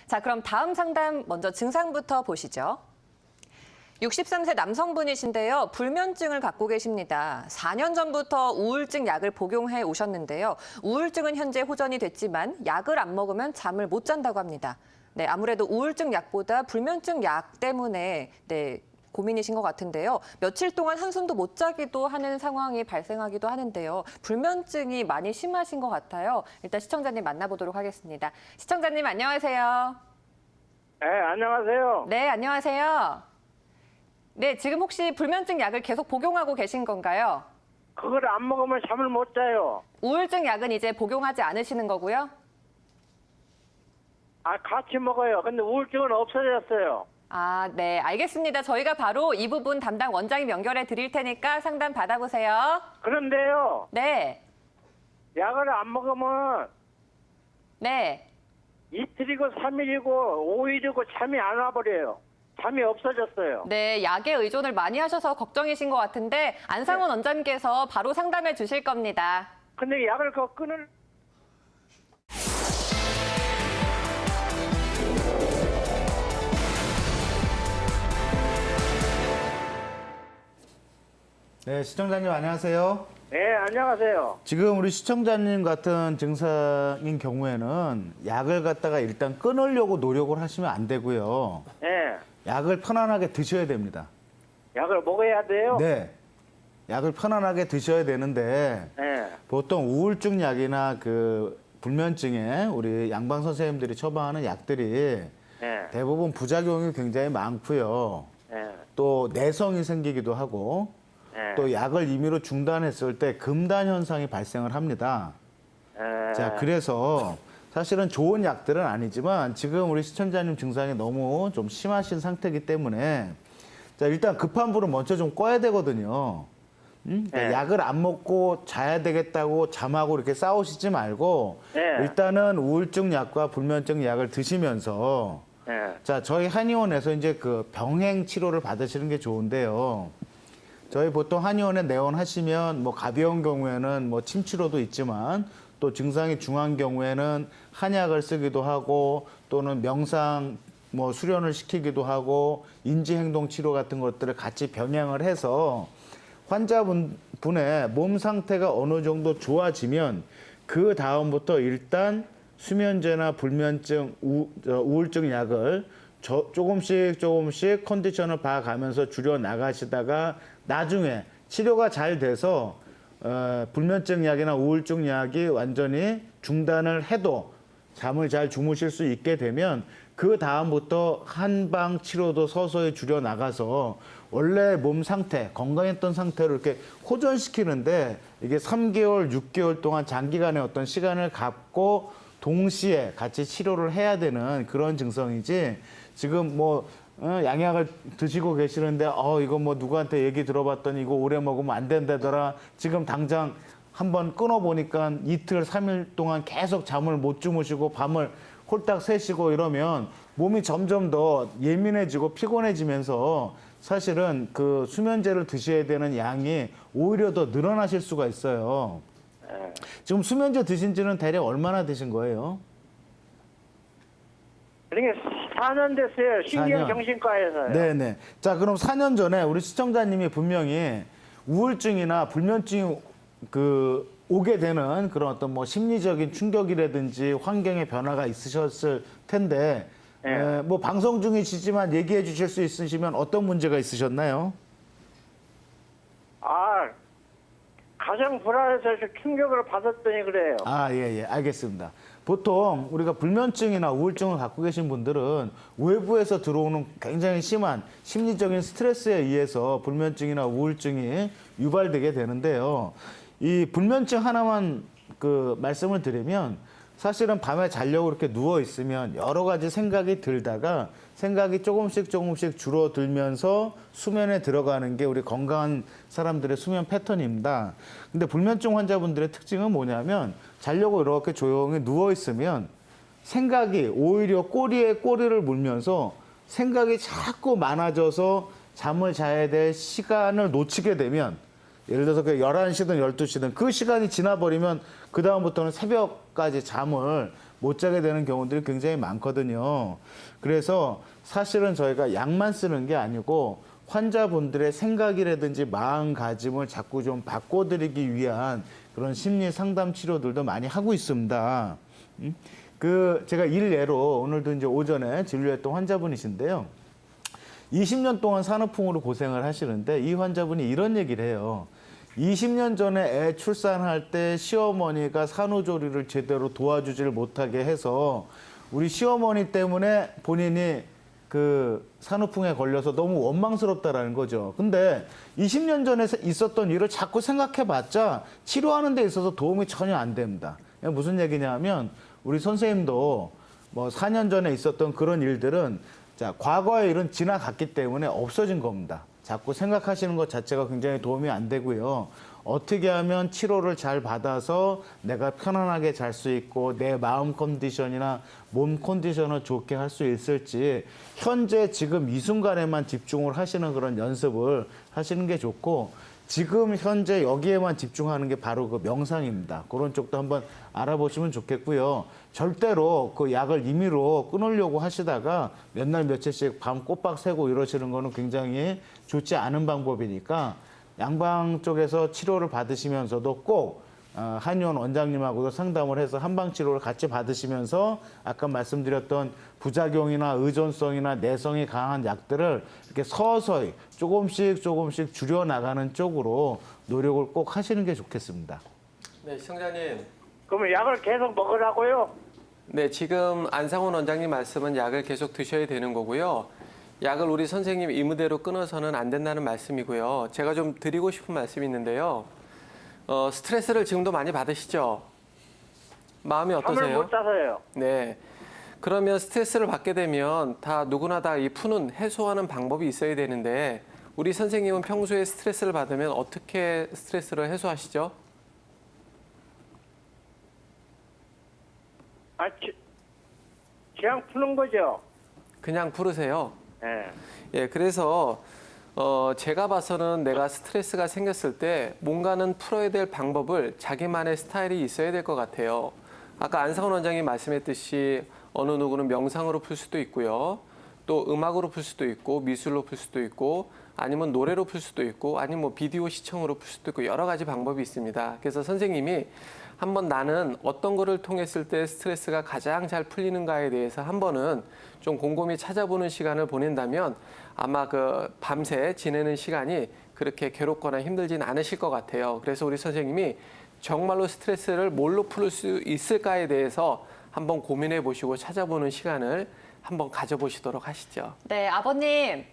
자, 그럼 다음 상담 먼저 증상부터 보시죠. 63세 남성분이신데요. 불면증을 갖고 계십니다. 4년 전부터 우울증 약을 복용해 오셨는데요. 우울증은 현재 호전이 됐지만 약을 안 먹으면 잠을 못 잔다고 합니다. 네, 아무래도 우울증 약보다 불면증 약 때문에 고민이신 것 같은데요. 며칠 동안 한숨도 못 자기도 하는 상황이 발생하기도 하는데요. 불면증이 많이 심하신 것 같아요. 일단 시청자님 만나보도록 하겠습니다. 시청자님 안녕하세요. 네, 안녕하세요. 네, 안녕하세요. 네, 지금 혹시 불면증 약을 계속 복용하고 계신 건가요? 그걸 안 먹으면 잠을 못 자요. 우울증 약은 이제 복용하지 않으시는 거고요? 같이 먹어요. 근데 우울증은 없어졌어요. 아, 네, 알겠습니다. 저희가 바로 이 부분 담당 원장님 연결해 드릴 테니까 상담 받아보세요. 그런데요, 네, 약을 안 먹으면 네. 이틀이고 3일이고 5일이고 잠이 안 와버려요. 잠이 없어졌어요. 네, 약에 의존을 많이 하셔서 걱정이신 것 같은데 안상훈 원장님께서 바로 상담해 주실 겁니다. 근데 약을 끊을 네, 시청자님 안녕하세요. 네, 안녕하세요. 지금 우리 시청자님 같은 증상인 경우에는 약을 갖다가 일단 끊으려고 노력을 하시면 안 되고요. 네, 약을 편안하게 드셔야 됩니다. 약을 먹어야 돼요. 네. 약을 편안하게 드셔야 되는데 네, 보통 우울증 약이나 그 불면증에 우리 양방 선생님들이 처방하는 약들이 네, 대부분 부작용이 굉장히 많고요. 네, 또 내성이 생기기도 하고 네. 또 약을 임의로 중단했을 때 금단 현상이 발생을 합니다. 네. 자, 그래서 사실은 좋은 약들은 아니지만 지금 우리 시청자님 증상이 너무 좀 심하신 상태이기 때문에 자, 일단 급한 불은 먼저 좀 꺼야 되거든요. 그러니까 네. 약을 안 먹고 자야 되겠다고 잠하고 이렇게 싸우시지 말고 네. 일단은 우울증 약과 불면증 약을 드시면서 네. 자, 저희 한의원에서 이제 그 병행 치료를 받으시는 게 좋은데요. 저희 보통 한의원에 내원하시면 뭐 가벼운 경우에는 뭐 침치료도 있지만 또 증상이 중한 경우에는 한약을 쓰기도 하고 또는 명상 뭐 수련을 시키기도 하고 인지행동 치료 같은 것들을 같이 병행을 해서 환자분의 몸 상태가 어느 정도 좋아지면 그 다음부터 일단 수면제나 불면증, 우울증 약을 조금씩 컨디션을 봐가면서 줄여 나가시다가 나중에 치료가 잘 돼서 불면증 약이나 우울증 약이 완전히 중단을 해도 잠을 잘 주무실 수 있게 되면 그 다음부터 한방 치료도 서서히 줄여 나가서 원래 몸 상태, 건강했던 상태로 이렇게 호전시키는데 이게 3개월, 6개월 동안 장기간의 어떤 시간을 갖고 동시에 같이 치료를 해야 되는 그런 증상이지 지금 뭐 양약을 드시고 계시는데 이거 뭐 누구한테 얘기 들어봤더니 이거 오래 먹으면 안 된다더라. 지금 당장 한번 끊어보니까 이틀, 3일 동안 계속 잠을 못 주무시고 밤을 홀딱 새시고 이러면 몸이 점점 더 예민해지고 피곤해지면서 사실은 그 수면제를 드셔야 되는 양이 오히려 더 늘어나실 수가 있어요. 네. 지금 수면제 드신 지는 대략 얼마나 되신 거예요? 그러니까 4년 됐어요. 4년. 신경정신과에서요. 네네. 자, 그럼 4년 전에 우리 시청자님이 분명히 우울증이나 불면증이 오게 되는 그런 어떤 뭐 심리적인 충격이라든지 환경의 변화가 있으셨을 텐데, 네. 뭐 방송 중이시지만 얘기해 주실 수 있으시면 어떤 문제가 있으셨나요? 가장 불안해서 충격을 받았더니 그래요. 예, 알겠습니다. 보통 우리가 불면증이나 우울증을 갖고 계신 분들은 외부에서 들어오는 굉장히 심한 심리적인 스트레스에 의해서 불면증이나 우울증이 유발되게 되는데요. 이 불면증 하나만 말씀을 드리면 사실은 밤에 자려고 이렇게 누워 있으면 여러 가지 생각이 들다가 생각이 조금씩 줄어들면서 수면에 들어가는 게 우리 건강한 사람들의 수면 패턴입니다. 근데 불면증 환자분들의 특징은 뭐냐면 자려고 이렇게 조용히 누워 있으면 생각이 오히려 꼬리에 꼬리를 물면서 생각이 자꾸 많아져서 잠을 자야 될 시간을 놓치게 되면 예를 들어서 11시든 12시든 그 시간이 지나버리면 그다음부터는 새벽까지 잠을 못 자게 되는 경우들이 굉장히 많거든요. 그래서 사실은 저희가 약만 쓰는 게 아니고 환자분들의 생각이라든지 마음가짐을 자꾸 좀 바꿔드리기 위한 그런 심리 상담 치료들도 많이 하고 있습니다. 제가 일례로 오늘도 이제 오전에 진료했던 환자분이신데요. 20년 동안 산후풍으로 고생을 하시는데 이 환자분이 이런 얘기를 해요. 20년 전에 애 출산할 때 시어머니가 산후조리를 제대로 도와주질 못하게 해서 우리 시어머니 때문에 본인이 그 산후풍에 걸려서 너무 원망스럽다라는 거죠. 근데 20년 전에 있었던 일을 자꾸 생각해봤자 치료하는 데 있어서 도움이 전혀 안 됩니다. 무슨 얘기냐면 우리 선생님도 뭐 4년 전에 있었던 그런 일들은 자, 과거의 일은 지나갔기 때문에 없어진 겁니다. 자꾸 생각하시는 것 자체가 굉장히 도움이 안 되고요. 어떻게 하면 치료를 잘 받아서 내가 편안하게 잘 수 있고 내 마음 컨디션이나 몸 컨디션을 좋게 할 수 있을지 현재 지금 이 순간에만 집중을 하시는 그런 연습을 하시는 게 좋고 지금 현재 여기에만 집중하는 게 바로 그 명상입니다. 그런 쪽도 한번 알아보시면 좋겠고요. 절대로 그 약을 임의로 끊으려고 하시다가 몇 날 며칠씩 밤 꼬박 새고 이러시는 거는 굉장히 좋지 않은 방법이니까 양방 쪽에서 치료를 받으시면서도 꼭 한의원 원장님하고도 상담을 해서 한방 치료를 같이 받으시면서 아까 말씀드렸던 부작용이나 의존성이나 내성이 강한 약들을 이렇게 서서히 조금씩 줄여나가는 쪽으로 노력을 꼭 하시는 게 좋겠습니다. 네, 시청자님. 그러면 약을 계속 먹으라고요? 네, 지금 안상훈 원장님 말씀은 약을 계속 드셔야 되는 거고요. 약을 우리 선생님 임의대로 끊어서는 안 된다는 말씀이고요. 제가 좀 드리고 싶은 말씀이 있는데요. 스트레스를 지금도 많이 받으시죠? 마음이 잠을 어떠세요? 못 자서요. 네. 그러면 스트레스를 받게 되면 누구나 다 이 푸는 해소하는 방법이 있어야 되는데 우리 선생님은 평소에 스트레스를 받으면 어떻게 스트레스를 해소하시죠? 그냥 푸는 거죠. 그냥 부르세요. 예. 예, 그래서 제가 봐서는 내가 스트레스가 생겼을 때 뭔가는 풀어야 될 방법을 자기만의 스타일이 있어야 될 것 같아요. 아까 안상훈 원장님 말씀했듯이 어느 누구는 명상으로 풀 수도 있고요. 또 음악으로 풀 수도 있고 미술로 풀 수도 있고 아니면 노래로 풀 수도 있고 아니면 뭐 비디오 시청으로 풀 수도 있고 여러 가지 방법이 있습니다. 그래서 선생님이 한번 나는 어떤 거를 통했을 때 스트레스가 가장 잘 풀리는가에 대해서 한번은 좀 곰곰이 찾아보는 시간을 보낸다면 아마 그 밤새 지내는 시간이 그렇게 괴롭거나 힘들진 않으실 것 같아요. 그래서 우리 선생님이 정말로 스트레스를 뭘로 풀 수 있을까에 대해서 한번 고민해 보시고 찾아보는 시간을 한번 가져보시도록 하시죠. 네, 아버님.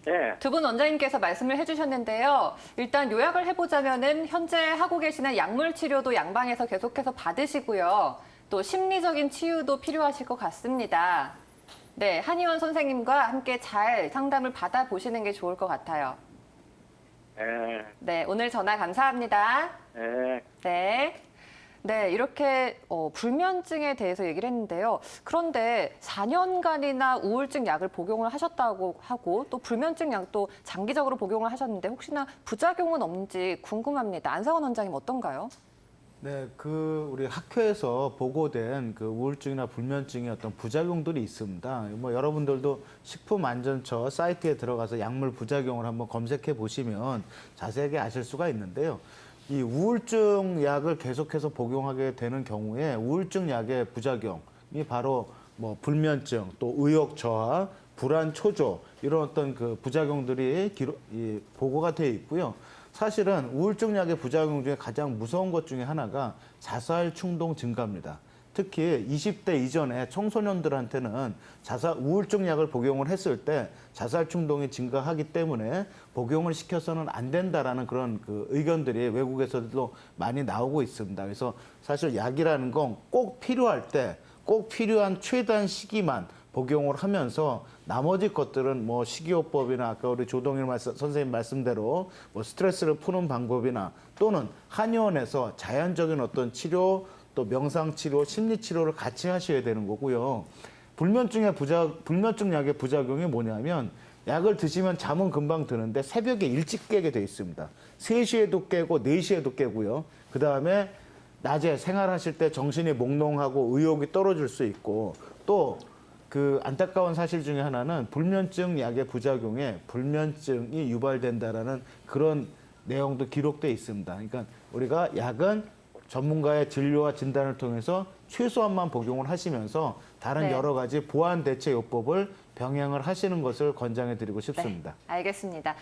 예. 두 분 원장님께서 말씀을 해주셨는데요. 일단 요약을 해보자면은 현재 하고 계시는 약물 치료도 양방에서 계속해서 받으시고요. 또 심리적인 치유도 필요하실 것 같습니다. 네, 한의원 선생님과 함께 잘 상담을 받아보시는 게 좋을 것 같아요. 예. 네, 오늘 전화 감사합니다. 예. 네. 네, 이렇게 불면증에 대해서 얘기를 했는데요. 그런데 4년간이나 우울증 약을 복용을 하셨다고 하고 또 불면증 약도 장기적으로 복용을 하셨는데 혹시나 부작용은 없는지 궁금합니다. 안상원 원장님 어떤가요? 네, 우리 학회에서 보고된 그 우울증이나 불면증의 어떤 부작용들이 있습니다. 뭐 여러분들도 식품안전처 사이트에 들어가서 약물 부작용을 한번 검색해 보시면 자세하게 아실 수가 있는데요. 이 우울증 약을 계속해서 복용하게 되는 경우에 우울증 약의 부작용이 바로 뭐 불면증, 또 의욕 저하, 불안 초조 이런 어떤 그 부작용들이 보고가 되어 있고요. 사실은 우울증 약의 부작용 중에 가장 무서운 것 중에 하나가 자살 충동 증가입니다. 특히 20대 이전에 청소년들한테는 우울증 약을 복용을 했을 때 자살 충동이 증가하기 때문에 복용을 시켜서는 안 된다라는 그런 그 의견들이 외국에서도 많이 나오고 있습니다. 그래서 사실 약이라는 건 꼭 필요할 때 꼭 필요한 최단 시기만 복용을 하면서 나머지 것들은 뭐 식이요법이나 아까 우리 조동일 선생님 말씀대로 뭐 스트레스를 푸는 방법이나 또는 한의원에서 자연적인 어떤 치료 또 명상치료, 심리치료를 같이 하셔야 되는 거고요. 불면증 약의 부작용이 뭐냐면 약을 드시면 잠은 금방 드는데 새벽에 일찍 깨게 돼 있습니다. 3시에도 깨고 4시에도 깨고요. 그다음에 낮에 생활하실 때 정신이 몽롱하고 의욕이 떨어질 수 있고 또 그 안타까운 사실 중에 하나는 불면증 약의 부작용에 불면증이 유발된다라는 그런 내용도 기록돼 있습니다. 그러니까 우리가 약은 전문가의 진료와 진단을 통해서 최소한만 복용을 하시면서 다른 네. 여러 가지 보완 대체 요법을 병행을 하시는 것을 권장해 드리고 싶습니다. 알겠습니다.